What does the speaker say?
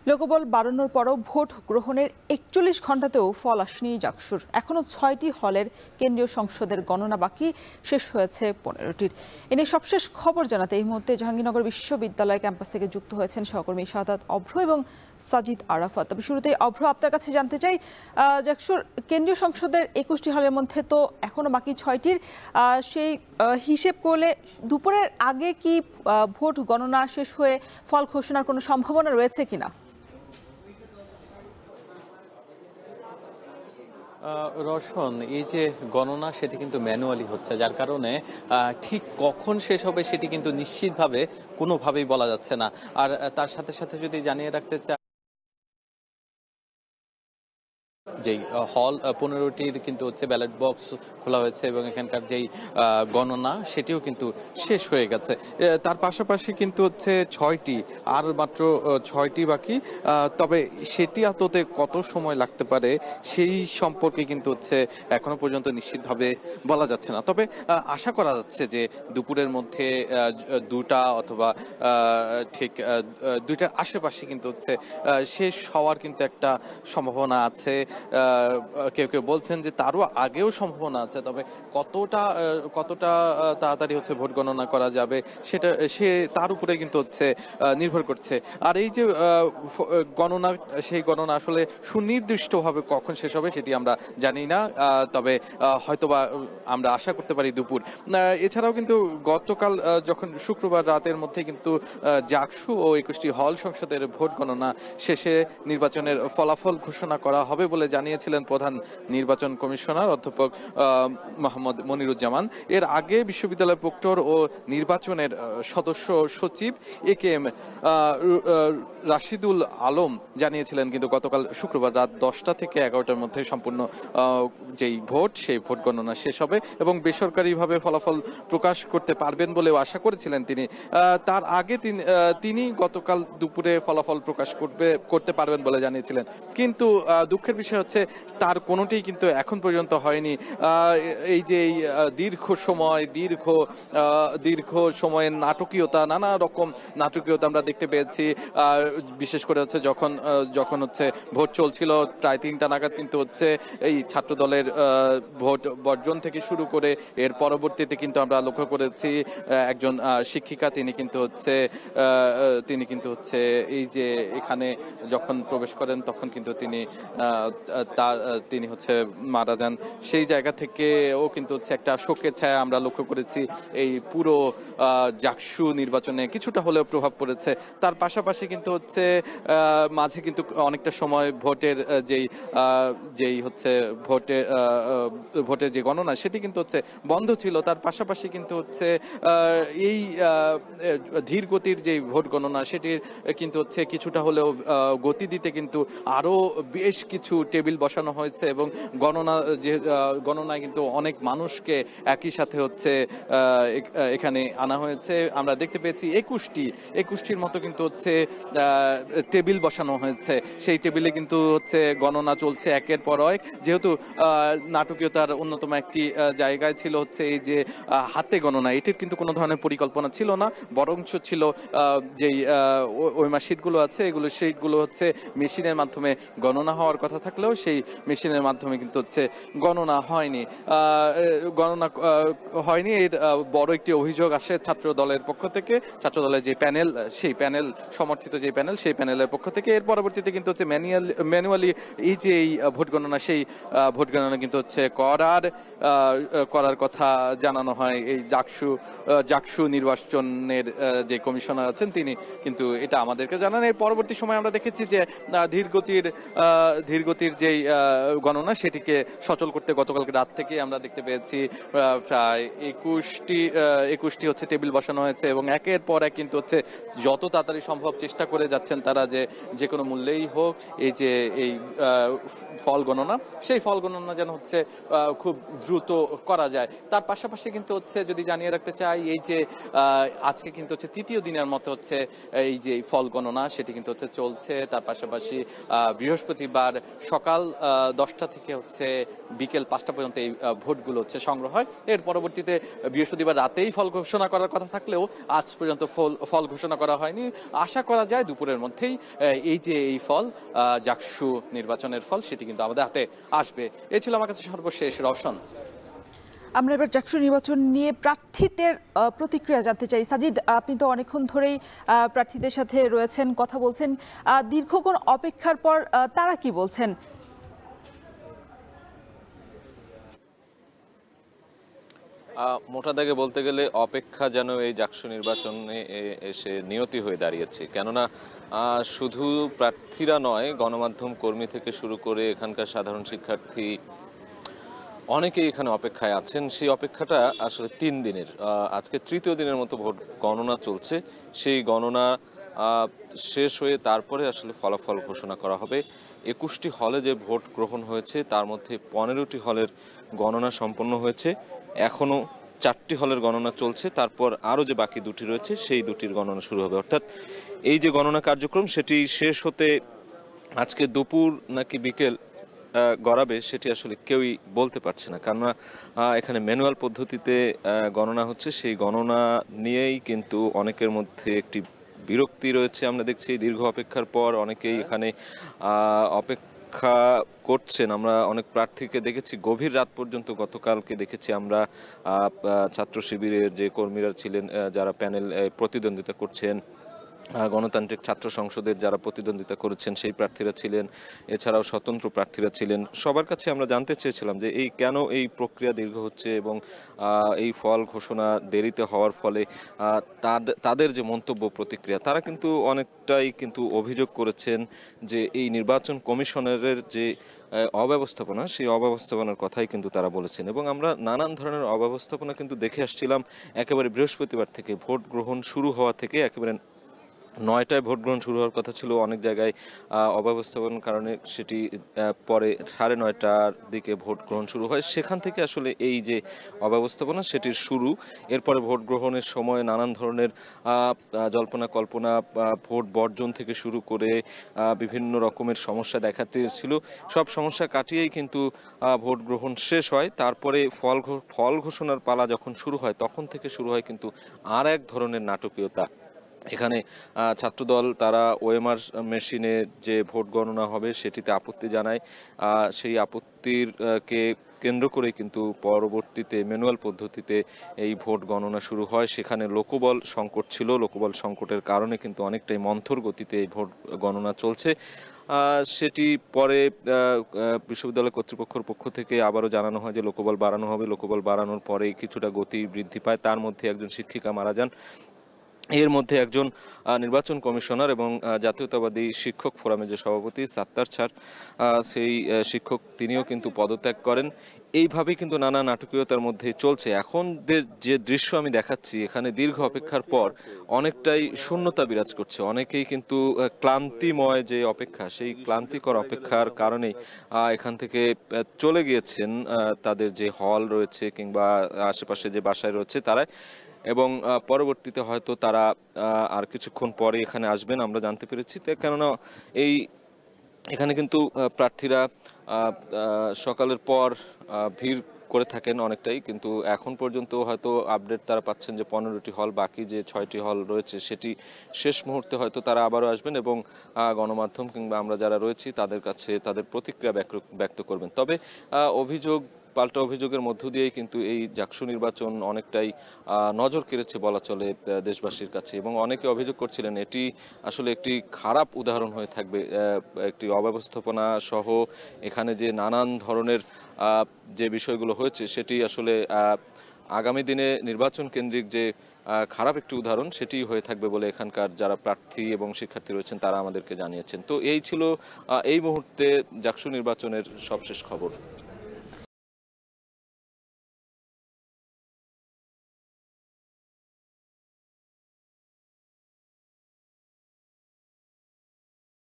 লোকবল বাড়ানোর পরও ভোট গ্রহণের ৪১ ঘণ্টাতেও ফল আসেনি জাকসুর। এখনও ৬টি হলের কেন্দ্রীয় সংসদের গণনা বাকি, শেষ হয়েছে ১৫টির। এনে সবশেষ খবর জানাতে এই মুহূর্তে জাহাঙ্গীরনগর বিশ্ববিদ্যালয় ক্যাম্পাস থেকে যুক্ত হয়েছেন সহকর্মী শাহাদাত অভ্র এবং সাজিদ আরাফাত। তবে শুরুতেই অভ্র, আপনার কাছে জানতে চাই, জাকসুর কেন্দ্রীয় সংসদের ২১টি হলের মধ্যে তো এখনও বাকি ৬টির, সেই হিসেব করলে দুপুরের আগে কি ভোট গণনা শেষ হয়ে ফল ঘোষণার কোনো সম্ভাবনা রয়েছে কিনা? রওশন, এই যে গণনা সেটি কিন্তু ম্যানুয়ালি হচ্ছে, যার কারণে ঠিক কখন শেষ হবে সেটি কিন্তু নিশ্চিতভাবে কোনোভাবেই বলা যাচ্ছে না। আর তার সাথে সাথে যদি জানিয়ে রাখতে চাই, যেই হল ১৫টির কিন্তু হচ্ছে ব্যালট বক্স খোলা হয়েছে এবং এখানকার যেই গণনা সেটিও কিন্তু শেষ হয়ে গেছে। তার পাশাপাশি কিন্তু হচ্ছে ৬টি, আর মাত্র ৬টি বাকি। তবে সেটি আদতে কত সময় লাগতে পারে সেই সম্পর্কে কিন্তু হচ্ছে এখনো পর্যন্ত নিশ্চিতভাবে বলা যাচ্ছে না। তবে আশা করা যাচ্ছে যে দুপুরের মধ্যে ২টা অথবা ঠিক ২টার আশেপাশে কিন্তু হচ্ছে শেষ হওয়ার কিন্তু একটা সম্ভাবনা আছে। কেউ কেউ বলছেন যে তারও আগেও সম্ভাবনা আছে। তবে কতটা তাড়াতাড়ি হচ্ছে ভোট গণনা করা যাবে সেটা তার উপরে কিন্তু হচ্ছে নির্ভর করছে। আর এই যে গণনা, সেই গণনা আসলে সুনির্দিষ্টভাবে কখন শেষ হবে সেটি আমরা জানি না। তবে হয়তোবা আমরা আশা করতে পারি দুপুর। এছাড়াও কিন্তু গতকাল যখন শুক্রবার রাতের মধ্যে কিন্তু জাকসু ও ২১টি হল সংসদের ভোট গণনা শেষে নির্বাচনের ফলাফল ঘোষণা করা হবে বলে জানিয়েছিলেন প্রধান নির্বাচন কমিশনার অধ্যাপক মোহাম্মদ মনিরুজ্জামান। এর আগে বিশ্ববিদ্যালয় প্রক্টর ও নির্বাচনের সদস্য সচিব একেএম রাশিদুল আলম জানিয়েছিলেন কিন্তু গতকাল শুক্রবার রাত ১০টা থেকে ১১টার মধ্যে সম্পূর্ণ যেই ভোট, সেই ভোট গণনা শেষ হবে এবং বেসরকারিভাবে ফলাফল প্রকাশ করতে পারবেন বলেও আশা করেছিলেন তিনি। তার আগে তিনি গতকাল দুপুরে ফলাফল প্রকাশ করতে পারবেন বলে জানিয়েছিলেন। কিন্তু দুঃখের বিষয় হচ্ছে তার কোনোটিই কিন্তু এখন পর্যন্ত হয়নি। এই যে দীর্ঘ সময়ের নাটকীয়তা, নানা রকম নাটকীয়তা আমরা দেখতে পেয়েছি। বিশেষ করে হচ্ছে যখন হচ্ছে ভোট চলছিল প্রায় ৩টা নাগাদ কিন্তু হচ্ছে এই ছাত্র দলের ভোট বর্জন থেকে শুরু করে এর পরবর্তীতে কিন্তু আমরা লক্ষ্য করেছি একজন শিক্ষিকা তিনি কিন্তু হচ্ছে এই যে এখানে যখন প্রবেশ করেন তখন কিন্তু তিনি হচ্ছে মারা যান। সেই জায়গা থেকেও কিন্তু হচ্ছে একটা শোকের ছায়া আমরা লক্ষ্য করেছি। এই পুরো জাকসু নির্বাচনে কিছুটা হলেও প্রভাব পড়েছে। তার পাশাপাশি কিন্তু হচ্ছে মাঝে কিন্তু অনেকটা সময় ভোটের যে গণনা সেটি কিন্তু হচ্ছে বন্ধ ছিল। তার পাশাপাশি কিন্তু হচ্ছে এই ধীর গতির যে ভোট গণনা সেটির কিন্তু হচ্ছে কিছুটা হলেও গতি দিতে কিন্তু আরো বেশ কিছু টেবিল বসানো হয়েছে এবং গণনায় কিন্তু অনেক মানুষকে একই সাথে হচ্ছে এখানে আনা হয়েছে। আমরা দেখতে পেয়েছি ২১টির মতো কিন্তু হচ্ছে টেবিল বসানো হয়েছে। সেই টেবিলে কিন্তু হচ্ছে গণনা চলছে একের পর এক। যেহেতু নাটকীয়তার অন্যতম একটি জায়গায় ছিল হচ্ছে এই যে হাতে গণনা, এটির কিন্তু কোনো ধরনের পরিকল্পনা ছিল না, বরঞ্চ ছিল যেই ওইমা শিটগুলো আছে শিটগুলো হচ্ছে মেশিনের মাধ্যমে গণনা হওয়ার কথা থাকলেও সেই মেশিনের মাধ্যমে কিন্তু হচ্ছে গণনা হয়নি। এর বড় একটি অভিযোগ আসে ছাত্র দলের পক্ষ থেকে, ছাত্র দলের যে প্যানেল, সেই প্যানেল সমর্থিত যে প্যানেল, সেই প্যানেলের পক্ষ থেকে। এর পরবর্তীতে কিন্তু হচ্ছে ম্যানুয়ালি এই যে এই ভোট গণনা, সেই ভোট গণনা কিন্তু হচ্ছে করার কথা জানানো হয়। এই জাকসু নির্বাচনের যে কমিশনার আছেন তিনি কিন্তু এটা আমাদেরকে জানান। এর পরবর্তী সময় আমরা দেখেছি যে ধীরগতির যেই গণনা সেটিকে সচল করতে গতকালকে রাত থেকে আমরা দেখতে পেয়েছি প্রায় ২১টি হচ্ছে টেবিল বসানো হয়েছে এবং একের পর এক কিন্তু হচ্ছে যত তাড়াতাড়ি সম্ভব চেষ্টা করে যাচ্ছেন তারা যে কোনো মূল্যেই হোক এই যে এই ফল গণনা, সেই ফল গণনা যেন হচ্ছে খুব দ্রুত করা যায়। তার পাশাপাশি কিন্তু হচ্ছে যদি জানিয়ে রাখতে চাই, এই যে আজকে কিন্তু হচ্ছে ৩য় দিনের মতো হচ্ছে এই যে ফল গণনা সেটি কিন্তু হচ্ছে চলছে। তার পাশাপাশি বৃহস্পতিবার সকাল সকাল 10টা থেকে হচ্ছে বিকেল 5টা পর্যন্ত এই ভোটগুলো হচ্ছে সংগ্রহ হয়। এর পরবর্তীতে বৃহস্পতিবার রাতেই ফল ঘোষণা করার কথা থাকলেও আজ পর্যন্ত ফল ঘোষণা করা হয়নি। আশা করা যায় দুপুরের মধ্যেই এই ফল জাকসু নির্বাচনের ফল সেটি কিন্তু আমাদের হাতে আসবে। এই ছিল আমার কাছে সর্বশেষ রওশন। আমরা এবার জাকসু নির্বাচন নিয়ে প্রার্থীদের প্রতিক্রিয়া জানতে চাই। সাজিদ, আপনি তো অনেকক্ষণ ধরেই প্রার্থীদের সাথে রয়েছেন, কথা বলছেন, দীর্ঘক্ষণ অপেক্ষার পর তারা কি বলছেন? মোটা দাগে বলতে গেলে অপেক্ষা যেন এই জাকসু নির্বাচনে এসে নিয়তি হয়ে দাঁড়িয়েছে। কেননা শুধু প্রার্থীরা নয়, গণমাধ্যম কর্মী থেকে শুরু করে এখানকার সাধারণ শিক্ষার্থী অনেকেই এখানে অপেক্ষায় আছেন। সেই অপেক্ষাটা আসলে 3 দিনের। আজকে তৃতীয় দিনের মতো ভোট গণনা চলছে। সেই গণনা শেষ হয়ে তারপরে আসলে ফলাফল ঘোষণা করা হবে। 21টি হলে যে ভোট গ্রহণ হয়েছে তার মধ্যে 15টি হলের গণনা সম্পন্ন হয়েছে। এখনও 4টি হলের গণনা চলছে, তারপর আরও যে বাকি 2টি রয়েছে সেই 2টির গণনা শুরু হবে। অর্থাৎ এই যে গণনা কার্যক্রম সেটি শেষ হতে আজকে দুপুর নাকি বিকেল গড়াবে সেটি আসলে কেউই বলতে পারছে না। কেননা এখানে ম্যানুয়াল পদ্ধতিতে গণনা হচ্ছে। সেই গণনা নিয়েই কিন্তু অনেকের মধ্যে একটি বিরক্তি রয়েছে। আমরা দেখছি দীর্ঘ অপেক্ষার পর অনেকেই এখানে অপেক্ষা করছেন। আমরা অনেক প্রার্থীকে দেখেছি গভীর রাত পর্যন্ত। গতকালকে দেখেছি আমরা ছাত্র শিবিরের যে কর্মীরা ছিলেন, যারা প্যানেল প্রতিদ্বন্দ্বিতা করছেন, গণতান্ত্রিক ছাত্র সংসদের যারা প্রতিদ্বন্দ্বিতা করেছেন সেই প্রার্থীরা ছিলেন, এছাড়াও স্বতন্ত্র প্রার্থীরা ছিলেন। সবার কাছে আমরা জানতে চেয়েছিলাম যে কেন এই প্রক্রিয়া দীর্ঘ হচ্ছে এবং এই ফল ঘোষণা দেরিতে হওয়ার ফলে তাদের যে মন্তব্য প্রতিক্রিয়া, তারা কিন্তু অনেকটাই কিন্তু অভিযোগ করেছেন যে এই নির্বাচন কমিশনারের যে অব্যবস্থাপনা, সেই অব্যবস্থাপনার কথাই কিন্তু তারা বলেছেন। এবং আমরা নানান ধরনের অব্যবস্থাপনা কিন্তু দেখে আসছিলাম একেবারে বৃহস্পতিবার থেকে। ভোট গ্রহণ শুরু হওয়া থেকে একেবারে 9টায় ভোট গ্রহণ শুরু হওয়ার কথা ছিল, অনেক জায়গায় অব্যবস্থাপনার কারণে সেটি পরে 9:30টার দিকে ভোট গ্রহণ শুরু হয়। সেখান থেকে আসলে এই যে অব্যবস্থাপনা সেটির শুরু। এরপরে ভোট গ্রহণের সময় নানান ধরনের জল্পনা কল্পনা, ভোট বর্জন থেকে শুরু করে বিভিন্ন রকমের সমস্যা দেখা দিয়েছিল। সব সমস্যা কাটিয়েই কিন্তু ভোট গ্রহণ শেষ হয়। তারপরে ফল ঘোষণার পালা যখন শুরু হয় তখন থেকে শুরু হয় কিন্তু আর এক ধরনের নাটকীয়তা। এখানে ছাত্রদল তারা ওএমআর মেশিনে যে ভোট গণনা হবে সেটিতে আপত্তি জানায়। সেই আপত্তির কে কেন্দ্র করে কিন্তু পরবর্তীতে ম্যানুয়াল পদ্ধতিতে এই ভোট গণনা শুরু হয়। সেখানে লোকবল সংকট ছিল। লোকবল সংকটের কারণে কিন্তু অনেকটাই মন্থর গতিতে এই ভোট গণনা চলছে। সেটি পরে বিশ্ববিদ্যালয় কর্তৃপক্ষের পক্ষ থেকে আবারও জানানো হয় যে লোকবল বাড়ানো হবে। লোকবল বাড়ানোর পরে কিছুটা গতি বৃদ্ধি পায়। তার মধ্যে একজন শিক্ষিকা মারা যান। এর মধ্যে একজন নির্বাচন কমিশনার এবং জাতীয়তাবাদী শিক্ষক ফোরামের যে সভাপতি সাত্তার স্যার, সেই শিক্ষক তিনিও কিন্তু পদত্যাগ করেন। এইভাবেই কিন্তু নানা নাটকীয়তার মধ্যে চলছে। এখন যে দৃশ্য আমি দেখাচ্ছি, এখানে দীর্ঘ অপেক্ষার পর অনেকটাই শূন্যতা বিরাজ করছে। অনেকেই কিন্তু ক্লান্তিময় যে অপেক্ষা, সেই ক্লান্তিকর অপেক্ষার কারণেই এখান থেকে চলে গিয়েছেন তাদের যে হল রয়েছে কিংবা আশেপাশে যে বাসায় রয়েছে তারা। এবং পরবর্তীতে হয়তো তারা আর কিছুক্ষণ পরে এখানে আসবেন আমরা জানতে পেরেছি। কেননা এখানে কিন্তু প্রার্থীরা সকালের পর ভিড় করে থাকেন অনেকটাই, কিন্তু এখন পর্যন্ত হয়তো আপডেট তারা পাচ্ছেন যে 15টি হল, বাকি যে 6টি হল রয়েছে সেটি শেষ মুহূর্তে হয়তো তারা আবারও আসবেন এবং গণমাধ্যম কিংবা আমরা যারা রয়েছি তাদের কাছে তাদের প্রতিক্রিয়া ব্যক্ত করবেন। তবে পাল্টা অভিযোগের মধ্য দিয়েই কিন্তু এই জাকসু নির্বাচন অনেকটাই নজর কেড়েছে বলা চলে দেশবাসীর কাছে। এবং অনেকে অভিযোগ করছিলেন এটি আসলে একটি খারাপ উদাহরণ হয়ে থাকবে, একটি অব্যবস্থাপনা সহ এখানে যে নানান ধরনের যে বিষয়গুলো হয়েছে সেটি আসলে আগামী দিনে নির্বাচন কেন্দ্রিক যে খারাপ একটি উদাহরণ সেটি হয়ে থাকবে বলে এখানকার যারা প্রার্থী এবং শিক্ষার্থী রয়েছেন তারা আমাদেরকে জানিয়েছেন। তো এই ছিল এই মুহূর্তে জাকসু নির্বাচনের সবশেষ খবর।